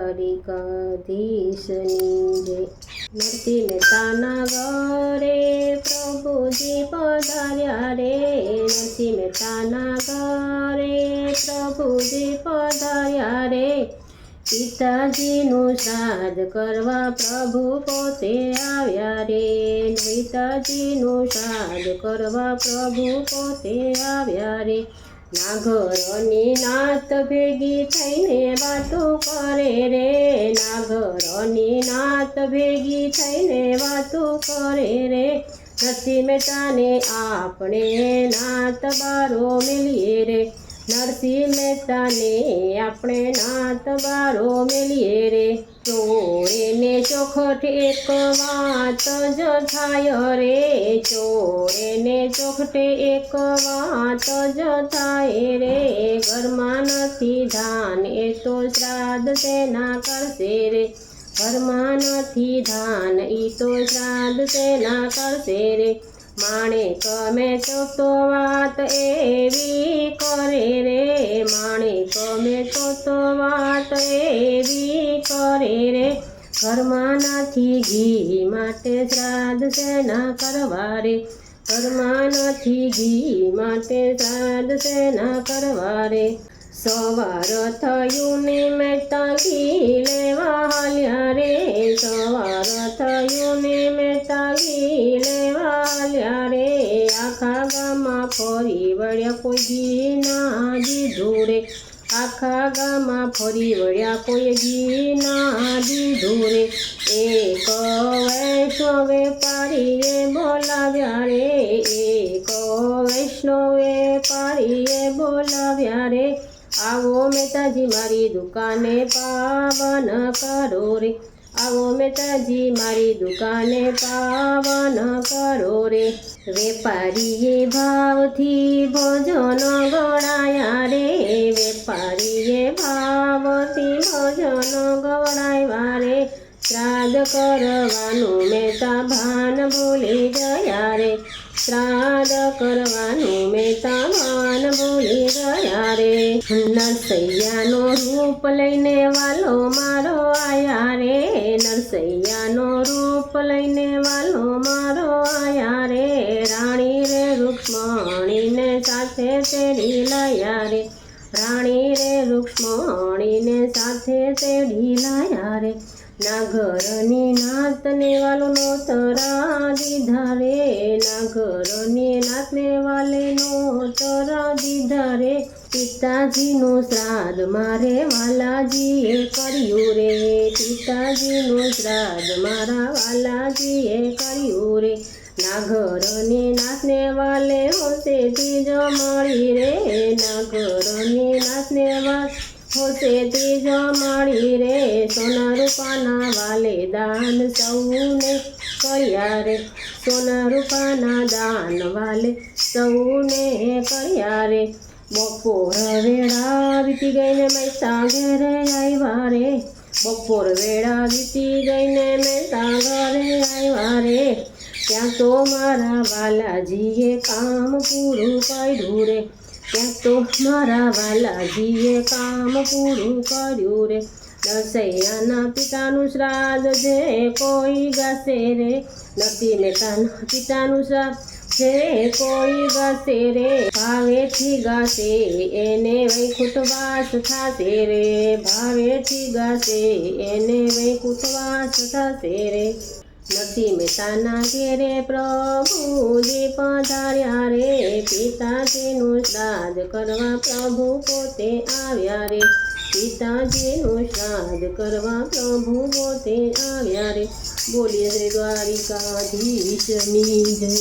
દ્વારિકાધીશની જય। નરસિંહ મહેતાના ઘરે પ્રભુજી પધાર્યા રે, નરસિંહ મહેતાના ઘરે પ્રભુજી પધાર્યા રે। પિતાજીનું શ્રાદ્ધ કરવા પ્રભુ પોતે આવ્યા રે, પિતાજીનું શ્રાદ્ધ કરવા પ્રભુ પોતે આવ્યા રે। નાગરોની નાત ભેગી થઈને વાતો કરે રે, નાગરોની નાત ભેગી થઈને વાતો કરે રે। નરસિંહ મહેતાને આપણે નાત બારો મેલીએ રે, નરસિંહ મહેતાને આપણે નાત બારો મેલીએ રે। ચોરેને ચોખટ એક વાત જ થાય રે, ચોરેને ચોખટે એક વાત જ થાય રે। ઘરમાં નથી ધાન એ તો શ્રાદ્ધ તેના કરશે રે, ઘરમાં નથી ધાન ઈ તો શ્રાદ્ધ તેના કરશે રે। માણેક મેતો તો વાત એવી કરે રે, માણેક મેતો તો વાત એવી કરે રે। ઘરમાં નથી ઘી માટે શ્રાદ્ધ શેના કરવા રે, ઘરમાં નથી ઘી માટે શ્રાદ્ધ શેના કરવા રે। સવાર થયું ને મહેતા ઘી લેવા હાલ્યા રે, સવાર થયું ને મહેતા ઘી લેવા હાલ્યા રે। આખા ગામમાં ફરી વળ્યા કોઈ ઘી ના દીધું રે, આખા ગામમાં ફરી વળ્યા કોઈ ઘી ના દીધું રે। એક વૈષ્ણવ વેપારીએ બોલાવ્યા રે, એક વૈષ્ણવ વેપારીએ બોલાવ્યા રે। આવો મહેતાજી મારી દુકાને પાવન કરો રે, આવો મહેતાજી મારી દુકાને પાવન કરો રે। વેપારીએ ભાવથી ભોજન ગળાયા રે, વેપારીએ ભાવથી ભોજન ગળાવ્યા રે। શ્રાદ્ધ કરવાનું મહેતા ભાન ભૂલી ગયા રે, શ્રાદ્ધ કરવાનું મહેતા ભાન ભૂલી ગયા રે। નરસૈયાનો રૂપ લઈને વાલો મારો આયા રે, નરસૈયાનો રૂપ લઈને વાલો મારો આયા રે। રાણી રે રૂક્ષ્મણીને સાથે તેડી લાયા રે, રાણી રે રૂક્ષ્મણીને સાથે તેડી લાયા રે। નાગરની નાતને વાલો નોતરા દીધા રે, નાગરની નાતને વાલે નોતરા દીધા રે। પિતાજીનું શ્રાદ્ધ મારે વાલાજીએ કર્યું રે, પિતાજીનું શ્રાદ્ધ મારા વાલાજીએ કર્યું રે। નાગરની નાતને વાલે હોશેથી જમાડી રે, નાગરની નાતને વાલે હોશેથી જમાડી રે। સોના રૂપાના વાલે દાન સૌને કર્યા રે, સોના રૂપાના દાન વાલે સૌને કર્યા રે। બપોર વેળા વીતી ગઈને મહેતા ઘરે આવ્યા રે, બપોર વેળા વીતી ગઈને મહેતા ઘરે આવ્યા રે। ત્યાં તો મારા વાલાજીએ કામ પૂરું કર્યું રે, ત્યાં તો મારા વાલાજીએ કામ પૂરું કર્યું રે। નરસૈયાના પિતાનું શ્રાદ્ધ જે કોઈ ગાશે રે, નરસિંહ મહેતાના પિતાનું શ્રાદ્ધ જે કોઈ ગાશે રે, ભાવેથી ગાશે એને વૈકુંઠવાસ થાશે રે, ભાવેથી ગાશે એને વૈકુંઠવાસ થાશે રે। નરસિંહ મહેતાના ઘેરે પ્રભુજી પધાર્યા રે, પિતાજીનું શ્રાદ્ધ કરવા પ્રભુ પોતે આવ્યા રે, પિતાજીનું શ્રાદ્ધ કરવા પ્રભુ પોતે આવ્યા રે। બોલીએ શ્રી દ્વારિકાધીશની જય।